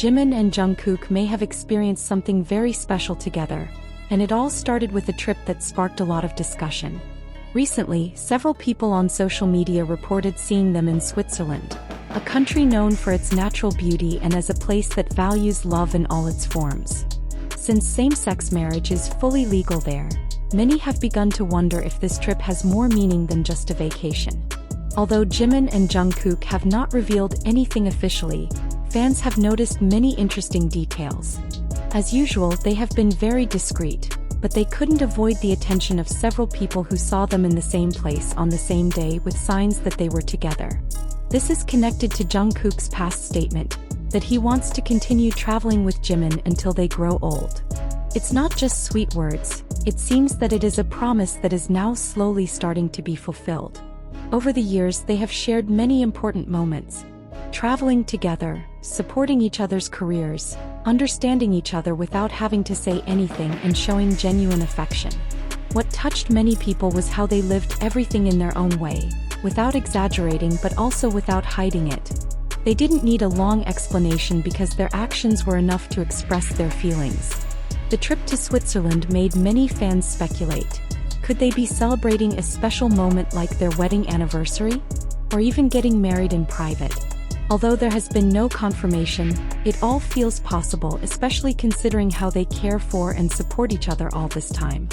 Jimin and Jungkook may have experienced something very special together, and it all started with a trip that sparked a lot of discussion. Recently, several people on social media reported seeing them in Switzerland, a country known for its natural beauty and as a place that values love in all its forms. Since same-sex marriage is fully legal there, many have begun to wonder if this trip has more meaning than just a vacation. Although Jimin and Jungkook have not revealed anything officially, fans have noticed many interesting details. As usual, they have been very discreet, but they couldn't avoid the attention of several people who saw them in the same place on the same day with signs that they were together. This is connected to Jungkook's past statement that he wants to continue traveling with Jimin until they grow old. It's not just sweet words, it seems that it is a promise that is now slowly starting to be fulfilled. Over the years, they have shared many important moments, traveling together, supporting each other's careers, understanding each other without having to say anything and showing genuine affection. What touched many people was how they lived everything in their own way, without exaggerating but also without hiding it. They didn't need a long explanation because their actions were enough to express their feelings. The trip to Switzerland made many fans speculate. Could they be celebrating a special moment like their wedding anniversary? Or even getting married in private? Although there has been no confirmation, it all feels possible, especially considering how they care for and support each other all this time.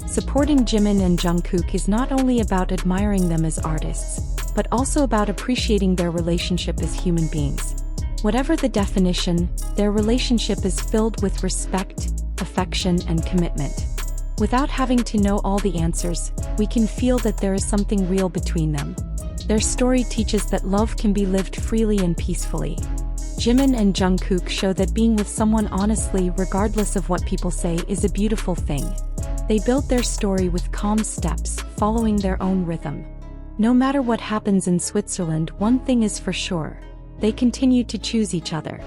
Supporting Jimin and Jungkook is not only about admiring them as artists, but also about appreciating their relationship as human beings. Whatever the definition, their relationship is filled with respect, affection, and commitment. Without having to know all the answers, we can feel that there is something real between them. Their story teaches that love can be lived freely and peacefully. Jimin and Jungkook show that being with someone honestly, regardless of what people say, is a beautiful thing. They built their story with calm steps, following their own rhythm. No matter what happens in Switzerland, one thing is for sure: they continue to choose each other.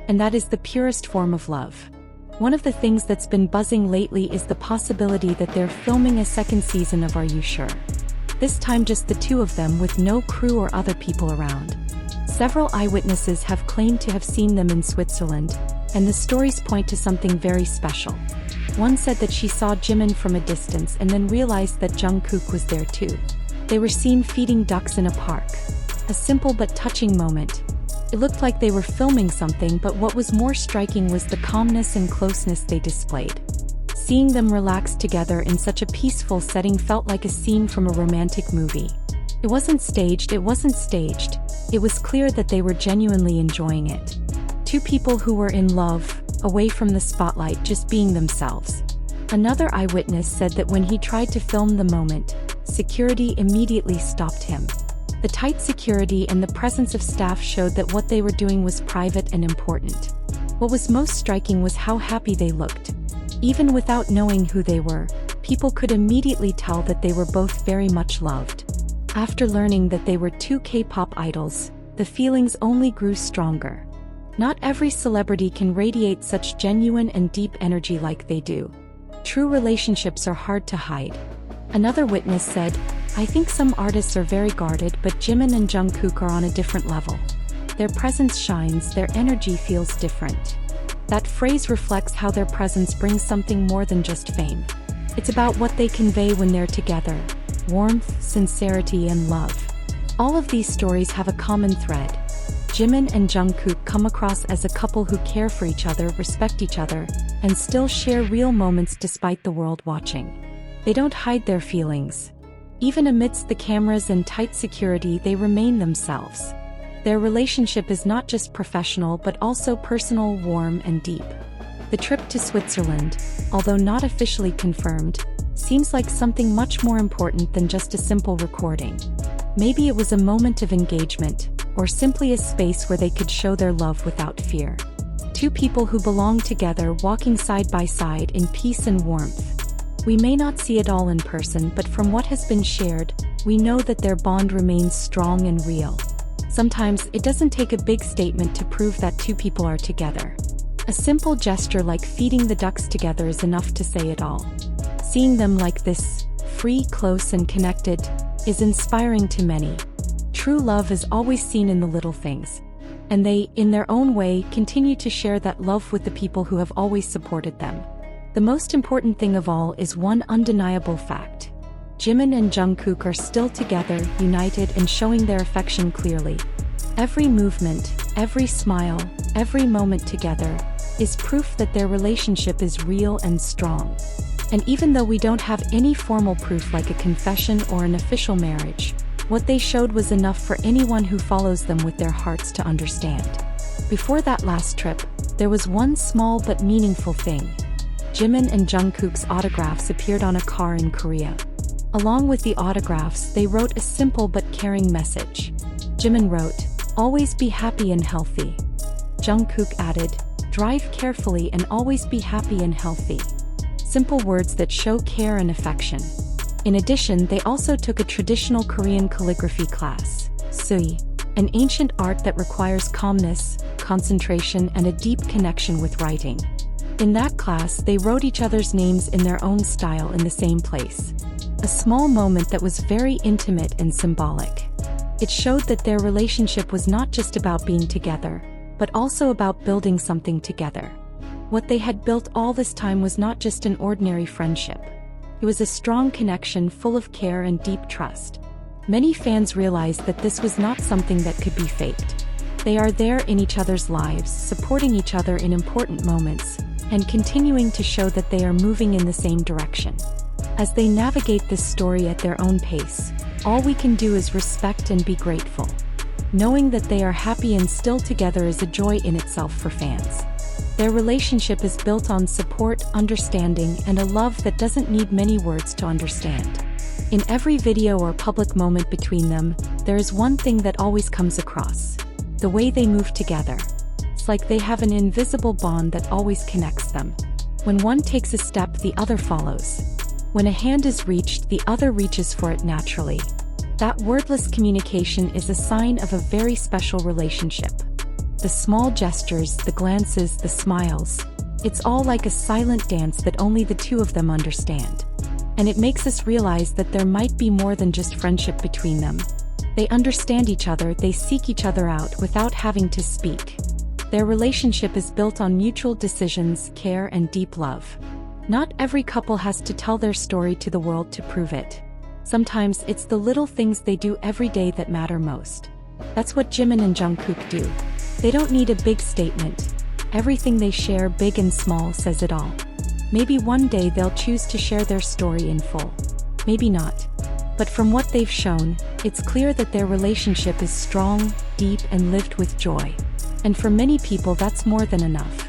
And that is the purest form of love. One of the things that's been buzzing lately is the possibility that they're filming a second season of Are You Sure? This time just the two of them with no crew or other people around. Several eyewitnesses have claimed to have seen them in Switzerland, and the stories point to something very special. One said that she saw Jimin from a distance and then realized that Jungkook was there too. They were seen feeding ducks in a park. A simple but touching moment. It looked like they were filming something, but what was more striking was the calmness and closeness they displayed. Seeing them relaxed together in such a peaceful setting felt like a scene from a romantic movie. It wasn't staged. It was clear that they were genuinely enjoying it. Two people who were in love, away from the spotlight, just being themselves. Another eyewitness said that when he tried to film the moment, security immediately stopped him. The tight security and the presence of staff showed that what they were doing was private and important. What was most striking was how happy they looked. Even without knowing who they were, people could immediately tell that they were both very much loved. After learning that they were two K-pop idols, the feelings only grew stronger. Not every celebrity can radiate such genuine and deep energy like they do. True relationships are hard to hide. Another witness said, "I think some artists are very guarded, but Jimin and Jungkook are on a different level. Their presence shines, their energy feels different." That phrase reflects how their presence brings something more than just fame. It's about what they convey when they're together: warmth, sincerity, and love. All of these stories have a common thread. Jimin and Jungkook come across as a couple who care for each other, respect each other, and still share real moments despite the world watching. They don't hide their feelings. Even amidst the cameras and tight security, they remain themselves. Their relationship is not just professional but also personal, warm, and deep. The trip to Switzerland, although not officially confirmed, seems like something much more important than just a simple recording. Maybe it was a moment of engagement, or simply a space where they could show their love without fear. Two people who belong together, walking side by side in peace and warmth. We may not see it all in person, but from what has been shared, we know that their bond remains strong and real. Sometimes it doesn't take a big statement to prove that two people are together. A simple gesture like feeding the ducks together is enough to say it all. Seeing them like this, free, close, and connected, is inspiring to many. True love is always seen in the little things. And they, in their own way, continue to share that love with the people who have always supported them. The most important thing of all is one undeniable fact. Jimin and Jungkook are still together, united and showing their affection clearly. Every movement, every smile, every moment together is proof that their relationship is real and strong. And even though we don't have any formal proof like a confession or an official marriage, what they showed was enough for anyone who follows them with their hearts to understand. Before that last trip, there was one small but meaningful thing. Jimin and Jungkook's autographs appeared on a car in Korea. Along with the autographs, they wrote a simple but caring message. Jimin wrote, "Always be happy and healthy." Jungkook added, "Drive carefully and always be happy and healthy." Simple words that show care and affection. In addition, they also took a traditional Korean calligraphy class, sui, an ancient art that requires calmness, concentration, and a deep connection with writing. In that class, they wrote each other's names in their own style in the same place. A small moment that was very intimate and symbolic. It showed that their relationship was not just about being together, but also about building something together. What they had built all this time was not just an ordinary friendship. It was a strong connection full of care and deep trust. Many fans realized that this was not something that could be faked. They are there in each other's lives, supporting each other in important moments, and continuing to show that they are moving in the same direction. As they navigate this story at their own pace, all we can do is respect and be grateful. Knowing that they are happy and still together is a joy in itself for fans. Their relationship is built on support, understanding, and a love that doesn't need many words to understand. In every video or public moment between them, there is one thing that always comes across: the way they move together. It's like they have an invisible bond that always connects them. When one takes a step, the other follows. When a hand is reached, the other reaches for it naturally. That wordless communication is a sign of a very special relationship. The small gestures, the glances, the smiles, it's all like a silent dance that only the two of them understand. And it makes us realize that there might be more than just friendship between them. They understand each other, they seek each other out without having to speak. Their relationship is built on mutual decisions, care, and deep love. Not every couple has to tell their story to the world to prove it. Sometimes it's the little things they do every day that matter most. That's what Jimin and Jungkook do. They don't need a big statement. Everything they share, big and small, says it all. Maybe one day they'll choose to share their story in full. Maybe not. But from what they've shown, it's clear that their relationship is strong, deep, and lived with joy. And for many people, that's more than enough.